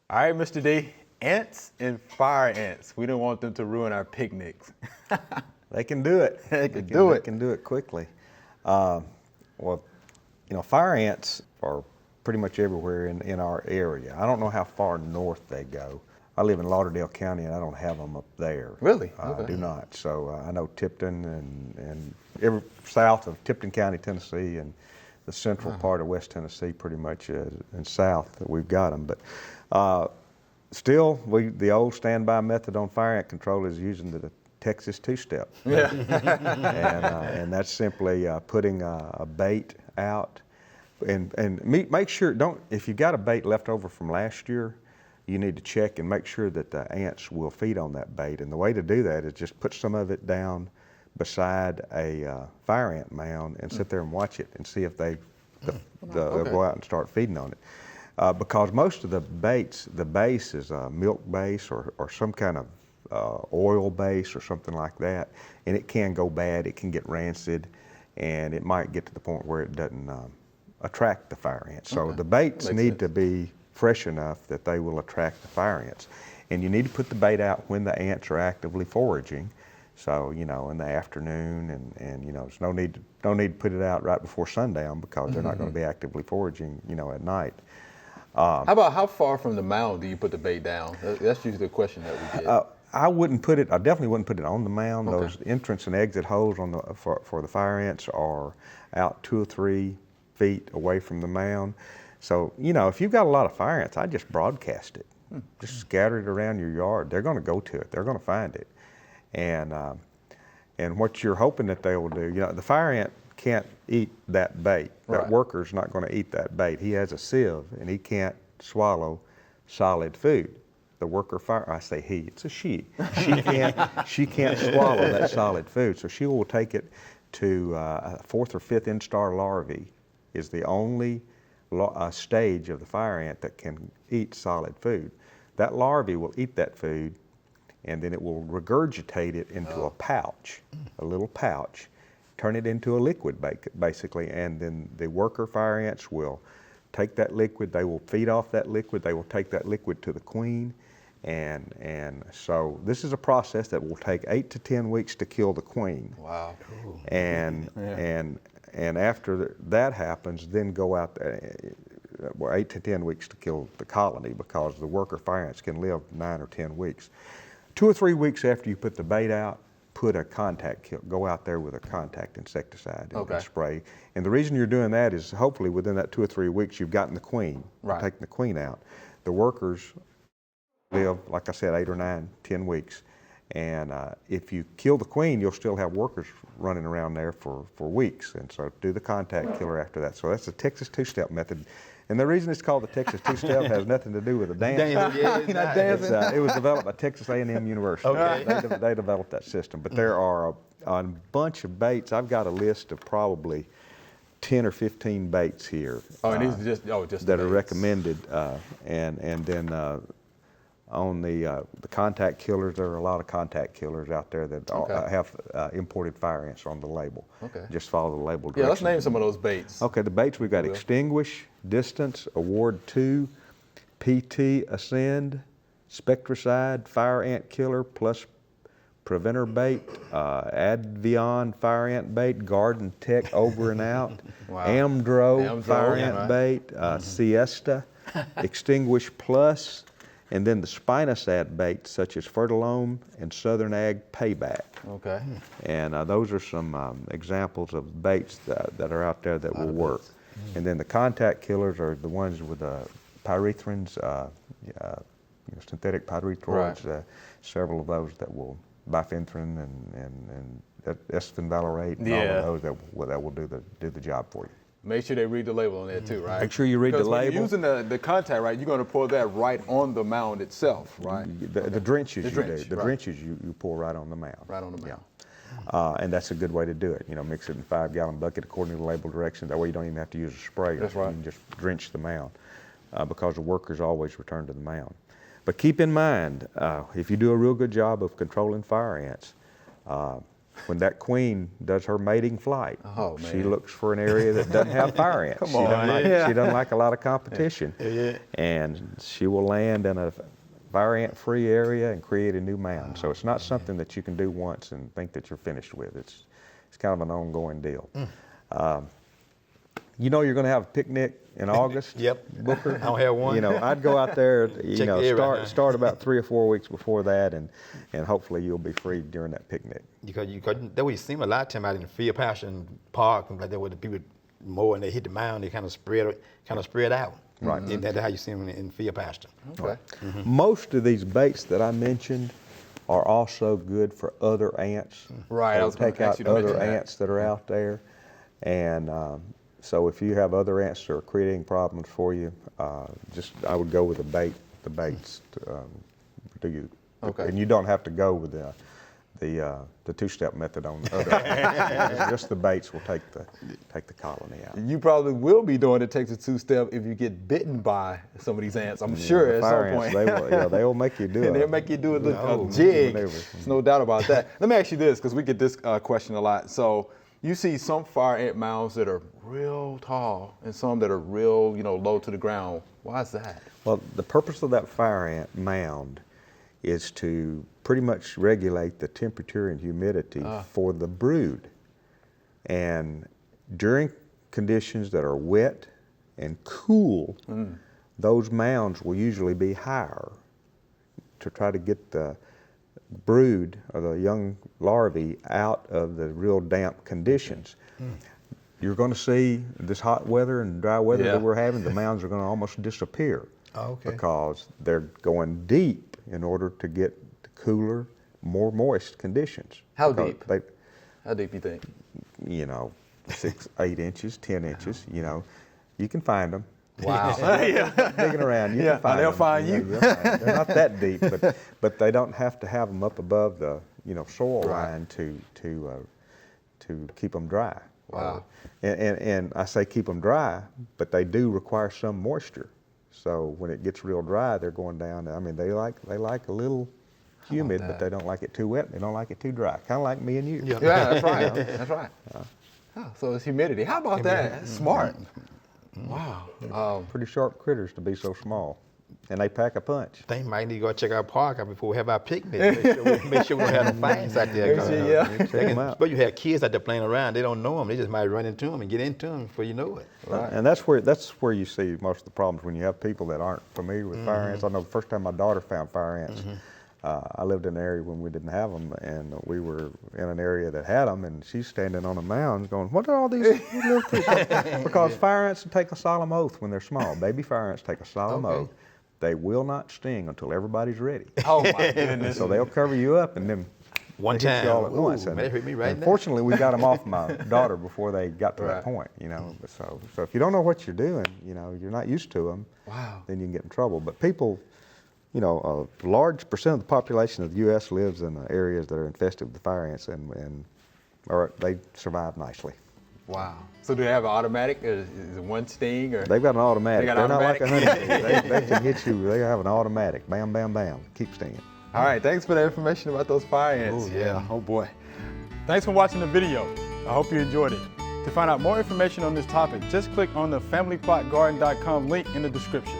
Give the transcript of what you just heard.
All right, Mr. D, ants and fire ants. We don't want them to ruin our picnics. They can do it. They can do it. They can do it quickly. Well, fire ants are pretty much everywhere in our area. I don't know how far north they go. I live in Lauderdale County, and I don't have them up there. Really? I do not. So I know Tipton and south of Tipton County, Tennessee, and the central part of West Tennessee, pretty much, and south that we've got them. But still, the old standby method on fire ant control is using the Texas two-step. Yeah. And that's simply putting a bait out, and make sure if you've got a bait left over from last year, you need to check and make sure that the ants will feed on that bait. And the way to do that is just put some of it down beside a fire ant mound and sit there and watch it and see if they'll go out and start feeding on it. Because most of the baits, the base is a milk base or some kind of oil base or something like that, and it can go bad, it can get rancid, and it might get to the point where it doesn't attract the fire ants. So the baits need to be fresh enough that they will attract the fire ants. And you need to put the bait out when the ants are actively foraging. So, in the afternoon, and there's no need to put it out right before sundown because they're not going to be actively foraging, at night. How far from the mound do you put the bait down? That's usually the question that we get. I definitely wouldn't put it on the mound. Okay. Those entrance and exit holes for the fire ants are out 2 or 3 feet away from the mound. So, if you've got a lot of fire ants, I just broadcast it. Just scatter it around your yard. They're going to go to it. They're going to find it. And what you're hoping that they will do, the fire ant can't eat that bait. Right. That worker's not going to eat that bait. He has a sieve, and he can't swallow solid food. The worker I say he, it's a she. She can't swallow that solid food. So she will take it to 4th or 5th instar larvae is the only stage of the fire ant that can eat solid food. That larvae will eat that food, and then it will regurgitate it into a pouch, a little pouch, turn it into a liquid basically, and then the worker fire ants will take that liquid, they will feed off that liquid, they will take that liquid to the queen, and so this is a process that will take 8 to 10 weeks to kill the queen. Wow. Cool. And after that happens, then go out there, 8 to 10 weeks to kill the colony because the worker fire ants can live 9 or 10 weeks. 2 or 3 weeks after you put the bait out, put a contact kill. Go out there with a contact insecticide and spray. And the reason you're doing that is hopefully within that 2 or 3 weeks you've gotten the queen, taken the queen out. The workers live, like I said, 8 or 9, 10 weeks. And if you kill the queen, you'll still have workers running around there for weeks. And so do the contact killer after that. So that's the Texas two-step method. And the reason it's called the Texas two-step has nothing to do with the dance. It was developed by Texas A&M University. Okay. They developed that system. But there are a bunch of baits. I've got a list of probably 10 or 15 baits here. And these are just that are recommended. And then on the contact killers, there are a lot of contact killers out there that have imported fire ants on the label. Okay. Just follow the label directions. Yeah, let's name some of those baits. Okay, the baits we've got Extinguish, Distance, Award 2, PT Ascend, Spectricide, Fire Ant Killer, plus Preventer Bait, Advion Fire Ant Bait, Garden Tech Over and Out, Amdro Fire Ant Bait, Siesta, Extinguish Plus, and then the Spinosad baits such as Fertilome and Southern Ag Payback. Okay. And those are some examples of baits that are out there that will work. And then the contact killers are the ones with pyrethrins, synthetic pyrethroids, several of those that will, bifenthrin and esfenvalerate, and all of those that will do the job for you. Make sure they read the label on that too, right? Make sure you read the label. When you're using the contact, right, you're going to pour that right on the mound itself, right? The drenches drenches you pour right on the mound. Right on the mound. Yeah. And that's a good way to do it. Mix it in a 5-gallon bucket according to the label directions. That way you don't even have to use a sprayer. That's right. You can just drench the mound because the workers always return to the mound. But keep in mind, if you do a real good job of controlling fire ants, when that queen does her mating flight, Oh, man. she looks for an area that doesn't have fire ants. She doesn't like a lot of competition. And she will land in a fire ant-free area and create a new mound. So it's not something that you can do once and think that you're finished with. It's kind of an ongoing deal. You know you're going to have a picnic in August. Yep. Booker. I don't have one. You know, I'd go out there. You know, right start about 3 or 4 weeks before that, and hopefully you'll be free during that picnic. Because that way you see 'em a lot of time out in the field, pasture, and park, and like that, where the people mow and they hit the mound, they kind of spread out. Right. And that's how you see them in field pasture. Okay. Most of these baits that I mentioned are also good for other ants. Right. I They'll was gonna take ask out you to mention other that. ants that are out there, and so if you have other ants that are creating problems for you, I would go with the baits. Okay. And you don't have to go with the two-step method on the other ants. Just the baits will take the colony out. You probably will be doing it takes a two-step if you get bitten by some of these ants. I'm sure The at fire some ants, point. they will make you do it. And they'll make you do a jig. There's no doubt about that. Let me ask you this, because we get this question a lot. So you see some fire ant mounds that are real tall and some that are real, low to the ground. Why is that? Well, the purpose of that fire ant mound is to pretty much regulate the temperature and humidity for the brood. And during conditions that are wet and cool, those mounds will usually be higher to try to get the brood or the young larvae out of the real damp conditions. You're going to see this hot weather and dry weather that we're having, the mounds are going to almost disappear because they're going deep in order to get the cooler, more moist conditions. How deep? How deep you think? 6, 8 inches, 10 inches, you can find them. Wow. Digging around, you can find they'll them. find you. They're not that deep, but they don't have to have them up above the soil line to keep them dry. Wow. And I say keep them dry, but they do require some moisture. So when it gets real dry, they're going down. I mean, they like a little humid, but they don't like it too wet. They don't like it too dry. Kind of like me and you. Yeah, that's right. That's right. So it's humidity. How about that? That's smart. Wow. Pretty sharp critters to be so small, and they pack a punch. They might need to go check our park out before we have our picnic. Make sure we don't have no fines out there. Check them out. But you have kids out there playing around. They don't know them. They just might run into them and get into them before you know it. Right. And that's where you see most of the problems when you have people that aren't familiar with fire ants. I know the first time my daughter found fire ants, I lived in an area when we didn't have them, and we were in an area that had them, and she's standing on a mound going, "What are all these little people?" Because fire ants take a solemn oath when they're small. Baby fire ants take a solemn oath. They will not sting until everybody's ready. Oh my goodness. So they'll cover you up and then One hit time. you all at Ooh, once. man, that hit me right now. Fortunately, we got them off my daughter before they got to that point. So if you don't know what you're doing, you're not used to them. Wow. Then you can get in trouble. But people, a large percent of the population of the U.S. lives in areas that are infested with fire ants, and they survive nicely. Wow. So do they have an automatic? Is it one sting? Or? They've got an automatic. They got They're not like a automatic? honeybee. They can hit you. They have an automatic. Bam, bam, bam. Keep stinging. All right. Thanks for the information about those fire ants. Oh, yeah. Oh boy. Thanks for watching the video. I hope you enjoyed it. To find out more information on this topic, just click on the familyplotgarden.com link in the description.